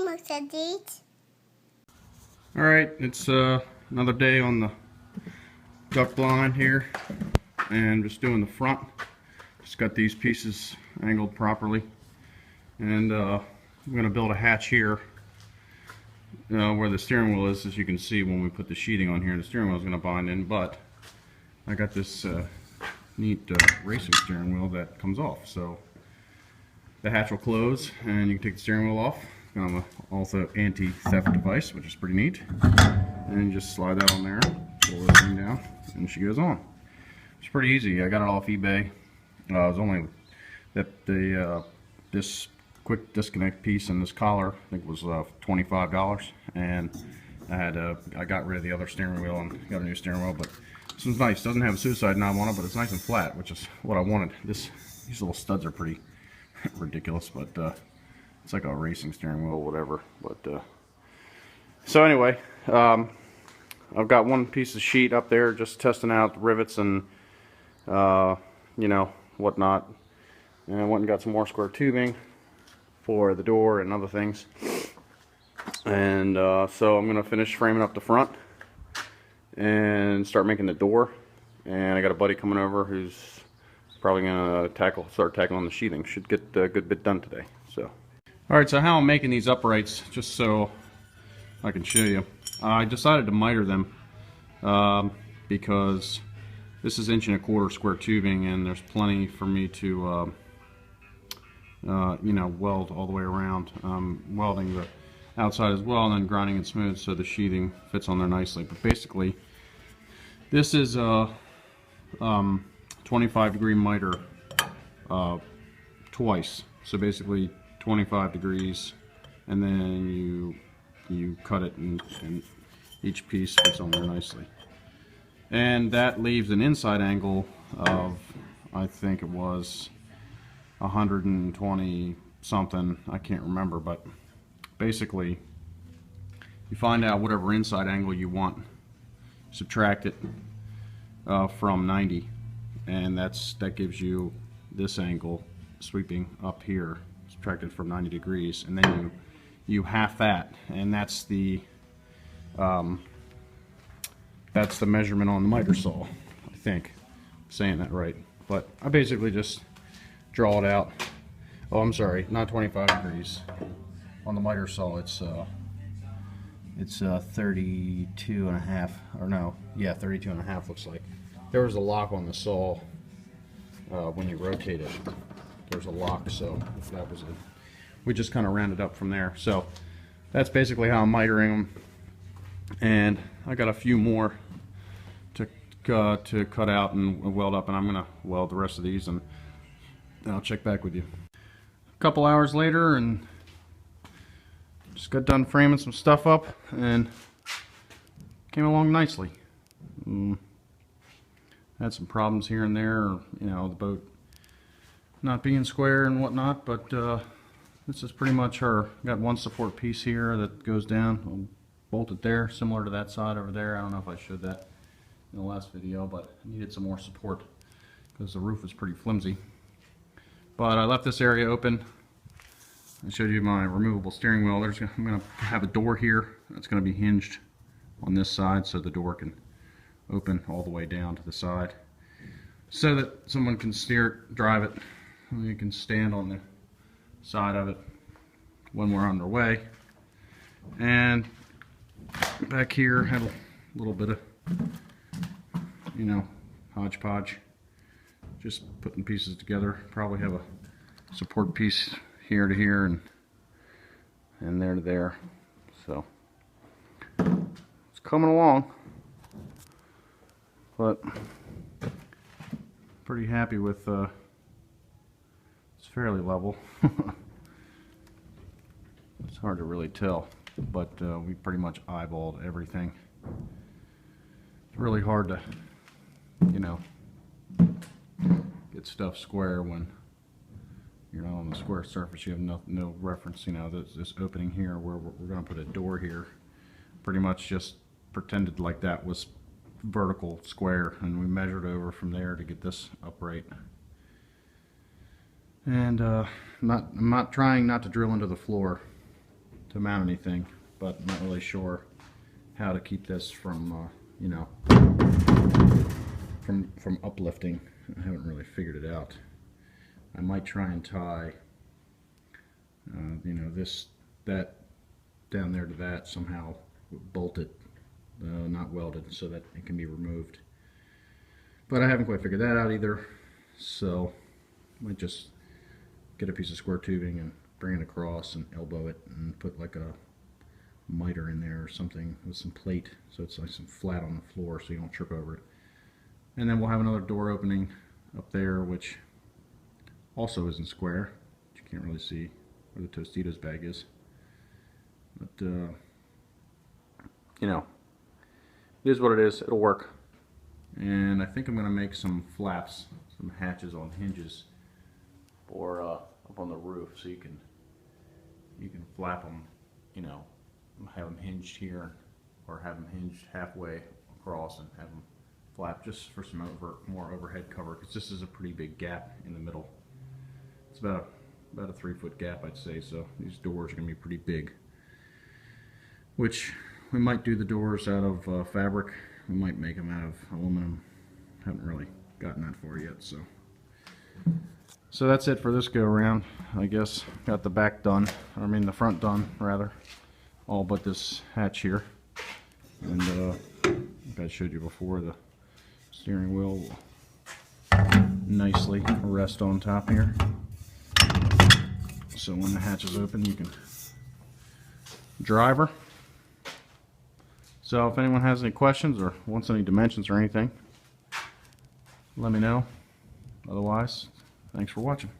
looks at these. Alright, it's another day on the duck blind here, and just doing the front. Just got these pieces angled properly, and I'm going to build a hatch here where the steering wheel is. As you can see, when we put the sheeting on here, the steering wheel is going to bind in, but I got this neat racing steering wheel that comes off, so the hatch will close and you can take the steering wheel off. Also anti-theft device, which is pretty neat, and you just slide that on there, pull the thing down, and she goes on. It's pretty easy. I got it off eBay. It was only that this quick disconnect piece and this collar, I think, was $25, and I got rid of the other steering wheel and got a new steering wheel. But this one's nice. Doesn't have a suicide knob on it, but it's nice and flat, which is what I wanted. These little studs are pretty ridiculous, but it's like a racing steering wheel, whatever. But so anyway, I've got one piece of sheet up there, just testing out the rivets and you know, whatnot. And I went and got some more square tubing for the door and other things. And so I'm gonna finish framing up the front and start making the door. And I got a buddy coming over who's probably gonna start tackling the sheathing. Should get a good bit done today. So, all right. So how I'm making these uprights, just so I can show you. I decided to miter them because this is 1 1/4" square tubing, and there's plenty for me to you know, weld all the way around. Welding the outside as well, and then grinding it smooth so the sheathing fits on there nicely. But basically, this is a 25-degree miter twice. So basically 25 degrees, and then you cut it, and each piece fits on there nicely. And that leaves an inside angle of, I think it was 120 something, I can't remember, but basically you find out whatever inside angle you want, subtract it from 90, and that gives you this angle sweeping up here, subtracted from 90 degrees, and then you half that, and that's the measurement on the miter saw. I think I'm saying that right, but I basically just draw it out. Oh, I'm sorry, not 25 degrees on the miter saw. It's 32 and a half, or no, yeah, 32 and a half looks like. There was a lock on the saw when you rotate it. There's a lock, so that was it. We just kind of rounded up from there. So that's basically how I'm mitering them, and I got a few more to cut out and weld up, and I'm gonna weld the rest of these, and then I'll check back with you. A couple hours later, and just got done framing some stuff up, and came along nicely. Had some problems here and there, you know, the boat not being square and whatnot, but this is pretty much her. Got one support piece here that goes down. I'll bolt it there, similar to that side over there. I don't know if I showed that in the last video, but I needed some more support because the roof is pretty flimsy. But I left this area open. I showed you my removable steering wheel. I'm going to have a door here that's going to be hinged on this side, so the door can open all the way down to the side, so that someone can steer it, drive it, and you can stand on the side of it when we're on their way. And back here had a little bit of, you know, hodgepodge, just putting pieces together. Probably have a support piece here to here and there to there. So it's coming along, but pretty happy with it's fairly level. It's hard to really tell, but we pretty much eyeballed everything. It's really hard to, you know, get stuff square when you're not on the square surface. You have no reference. You know, this opening here where we're going to put a door here, pretty much just pretended like that was vertical square, and we measured over from there to get this upright. And I'm not trying not to drill into the floor. to mount anything, but I'm not really sure how to keep this from, you know, from uplifting. I haven't really figured it out. I might try and tie, you know, that down there to that somehow, bolted, not welded, so that it can be removed. But I haven't quite figured that out either, so I might just get a piece of square tubing and bring it across and elbow it and put like a miter in there or something with some plate so it's nice and flat on the floor so you don't trip over it. And then we'll have another door opening up there, which also isn't square. You can't really see where the Tostitos bag is. But, you know, it is what it is. It'll work. And I think I'm going to make some flaps, some hatches on hinges for up on the roof, so you can flap them, you know, have them hinged here or have them hinged halfway across and have them flap just for some more overhead cover, because this is a pretty big gap in the middle. It's about a 3-foot gap, I'd say, so these doors are going to be pretty big. Which we might do the doors out of fabric. We might make them out of aluminum. Haven't really gotten that far yet, so that's it for this go around. I guess got the back done, I mean the front done rather, all but this hatch here. And like I showed you before, the steering wheel will nicely rest on top here, so when the hatch is open you can drive her. So if anyone has any questions or wants any dimensions or anything, let me know. Otherwise, thanks for watching.